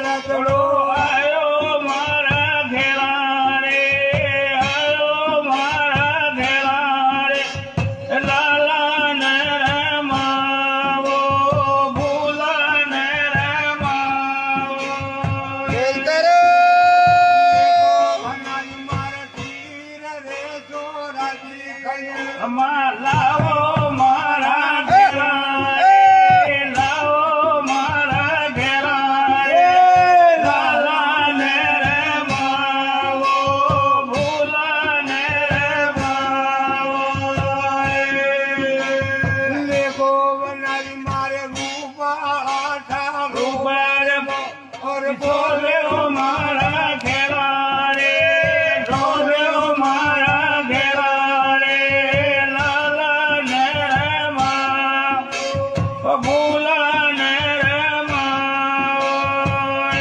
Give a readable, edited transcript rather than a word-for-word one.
રગડો આયો મારા ઘેરા રે, આયો મારા ઘેરા રે, લાલા ને રમાવો, ભૂલા ને રમાવો. મારે તીર રે ચોરાજી કયા લાવો મારા ઘેરા રે, લાવો મારા ઘેરા રે, લાલા ને રમાવો, ભૂલા ને રમાવો. લેખો બનાવી મારે રૂપા આઠા ઉપર ઓર બોલે